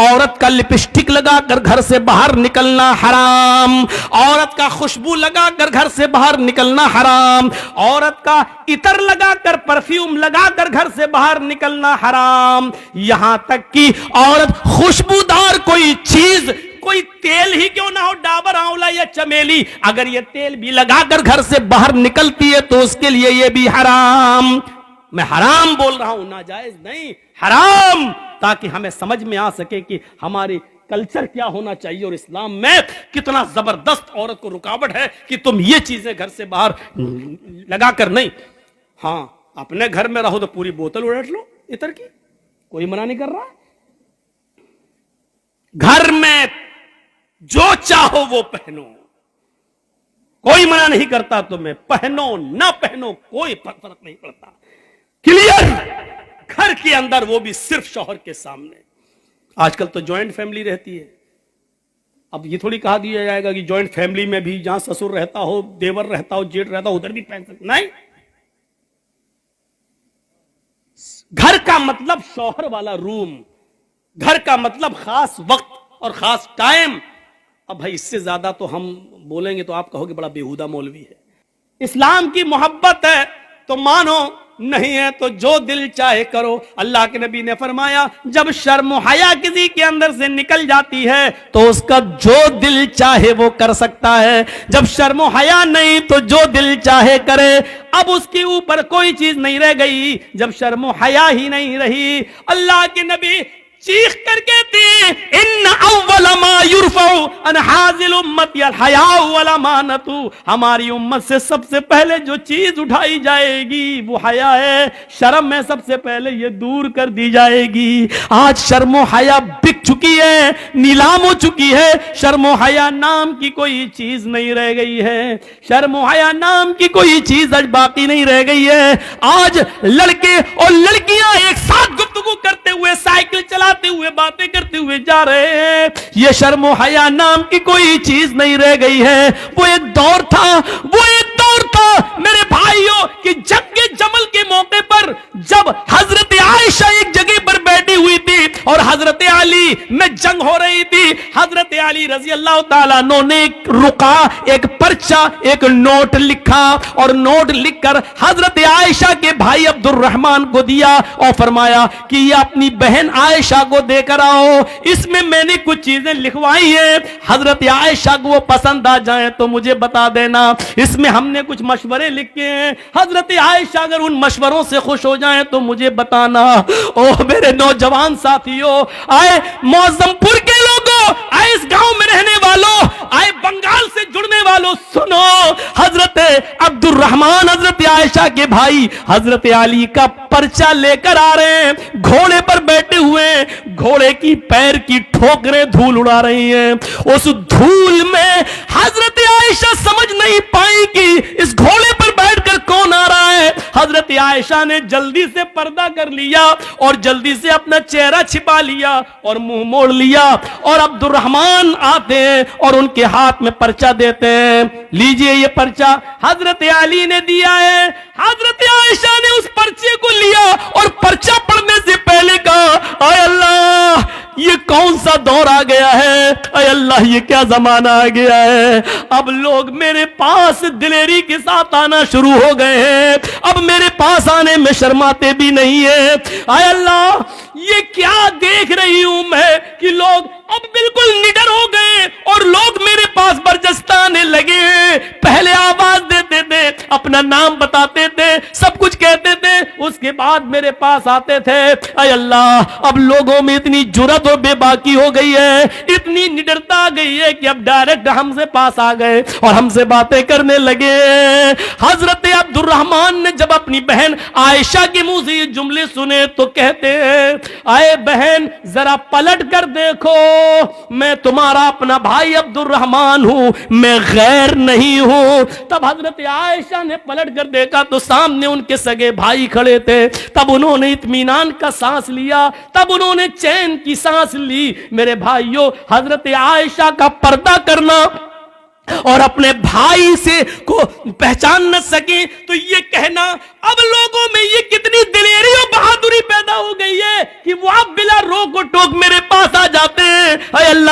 عورت کا لپسٹک لگا کر گھر سے باہر نکلنا حرام، عورت کا خوشبو لگا کر گھر سے باہر نکلنا حرام، عورت کا عطر لگا کر پرفیوم لگا کر گھر سے باہر نکلنا حرام، یہاں تک کہ عورت خوشبودار کوئی چیز، کوئی تیل ہی کیوں نہ ہو، ڈابر آملہ یا چمیلی، اگر یہ تیل بھی لگا کر گھر سے باہر نکلتی ہے تو اس کے لیے یہ بھی حرام۔ میں حرام بول رہا ہوں، ناجائز نہیں، حرام، تاکہ ہمیں سمجھ میں آ سکے کہ ہماری کلچر کیا ہونا چاہیے اور اسلام میں کتنا زبردست عورت کو رکاوٹ ہے کہ تم یہ چیزیں گھر سے باہر لگا کر نہیں۔ ہاں اپنے گھر میں رہو تو پوری بوتل اڑٹ لو عطر کی، کوئی منع نہیں کر رہا، گھر میں جو چاہو وہ پہنو، کوئی منع نہیں کرتا تمہیں، پہنو نہ پہنو کوئی فرق نہیں پڑتا، کلیئر، گھر کے اندر وہ بھی صرف شوہر کے سامنے۔ آج کل تو جوائنٹ فیملی رہتی ہے، اب یہ تھوڑی کہا دیا جائے گا کہ جوائنٹ فیملی میں بھی جہاں سسر رہتا ہو، دیور رہتا ہو، جیٹ رہتا ہو، ادھر بھی پہن سکتے، نہیں، گھر کا مطلب شوہر والا روم، گھر کا مطلب خاص وقت اور خاص ٹائم۔ اب بھائی اس سے زیادہ تو ہم بولیں گے تو آپ کہو گے بڑا بیہودہ مولوی ہے۔ اسلام کی محبت ہے تو مانو، نہیں ہے تو جو دل چاہے کرو۔ اللہ کے نبی نے فرمایا جب شرم و حیا کسی کے اندر سے نکل جاتی ہے تو اس کا جو دل چاہے وہ کر سکتا ہے، جب شرم و حیا نہیں تو جو دل چاہے کرے۔ اب اس کے اوپر کوئی چیز نہیں رہ گئی جب شرم و حیا ہی نہیں رہی۔ اللہ کے نبی چیخ کر کہتے ہیں ان اول ما یرفع عن هذه الامه الحیاء والامانۃ، ہماری امت سے سب سے پہلے جو چیز اٹھائی جائے گی وہ حیا ہے، شرم میں سب سے پہلے یہ دور کر دی جائے گی۔ آج شرم و حیا بک چکی ہے، نیلام ہو چکی ہے، شرم و حیا نام کی کوئی چیز نہیں رہ گئی ہے، شرم و حیا نام کی کوئی چیز آج باقی نہیں رہ گئی ہے۔ آج لڑکے اور لڑکیاں ایک ساتھ گفتگو کرتے ہوئے، سائیکل چلا ہوئے، باتیں کرتے ہوئے جا رہے ہیں، یہ شرم و حیا نام کی کوئی چیز نہیں رہ گئی ہے۔ وہ ایک دور تھا، وہ ایک دور تھا میرے بھائیوں کہ جنگ جمل کے موقع پر جب حضرت عائشہ ایک جگہ پر بیٹھی ہوئی تھی اور حضرت علی میں جنگ ہو رہی تھی، حضرت علی رضی اللہ تعالیٰ عنہ نے ایک رقعہ، ایک پرچہ، ایک نوٹ لکھا اور نوٹ لکھ کر حضرت عائشہ کے بھائی عبد الرحمن کو دیا اور فرمایا کہ یہ اپنی بہن عائشہ کو دے کر آؤ، اس میں میں نے کچھ چیزیں لکھوائی ہیں، حضرت عائشہ کو وہ پسند آ جائیں تو مجھے بتا دینا، اس میں ہم نے کچھ مشورے لکھے ہیں، حضرت عائشہ اگر ان مشوروں سے خوش ہو جائیں تو مجھے بتانا۔ او میرے نوجوان ساتھیوں، آئے معظم پور کے لوگوں، آئے اس گاؤں میں رہنے والوں، آئے بنگال سے جڑنے والوں، سنو، حضرت عبد الرحمن حضرت عائشہ کے بھائی حضرت علی کا پرچہ لے کر آ رہے ہیں، گھوڑے پر بیٹھے ہوئے، گھوڑے کی پیر کی ٹھوکریں دھول اڑا رہی ہیں، اس دھول میں حضرت عائشہ سمجھ نہیں پائی کہ اس گھوڑے پر بیٹھ کر کون آ رہا ہے۔ حضرت عائشہ نے جلدی سے پردہ کر لیا اور جلدی سے اپنا چہرہ چھپا لیا اور منہ موڑ لیا، اور عبد الرحمن آتے ہیں اور ان کے ہاتھ میں پرچہ دیتے ہیں، لیجئے یہ پرچہ حضرت علی نے دیا ہے۔ حضرت عائشہ نے اس پرچے کو لیا اور پرچہ پڑھنے سے پہلے کہا اے اللہ یہ کون سا دور آ گیا ہے، اے اللہ یہ کیا زمانہ آ گیا ہے، اب لوگ میرے پاس دلیری کے ساتھ آنا شروع ہو گئے ہیں، اب میرے پاس آنے میں شرماتے بھی نہیں ہیں، اے اللہ یہ کیا دیکھ رہی ہوں میں کہ لوگ اب بالکل نڈر ہو گئے اور لوگ میرے پاس برجستہ آنے لگے ہیں، پہلے آواز دیتے تھے، اپنا نام بتاتے تھے، سب کچھ کہتے تھے، اس کے بعد میرے پاس آتے تھے، اے اللہ اب لوگوں میں اتنی جرات اور بے باکی ہو گئی ہے، اتنی نڈرتا آ گئی ہے کہ اب ڈائریکٹ ہم سے پاس آ گئے اور ہم سے باتیں کرنے لگے۔ حضرت عبد الرحمن نے جب اپنی بہن عائشہ کے منہ سے یہ جملے سنے تو کہتے ہیں اے بہن ذرا پلٹ کر دیکھو، میں تمہارا اپنا بھائی عبد الرحمن ہوں، میں غیر نہیں ہوں۔ تب حضرت عائشہ نے پلٹ کر دیکھا تو سامنے ان کے سگے بھائی کھڑے تھے، تب انہوں نے اطمینان کا سانس لیا، تب انہوں نے چین کی سانس لی۔ میرے بھائیوں حضرت عائشہ کا پردہ کرنا اور اپنے بھائی سے کو پہچان نہ سکیں تو یہ کہنا، اب لوگوں میں یہ کتنی دلیری اور بہادری پیدا ہو گئی ہے کہ وہ اب بلا روک و ٹوک میرے پاس آ جاتے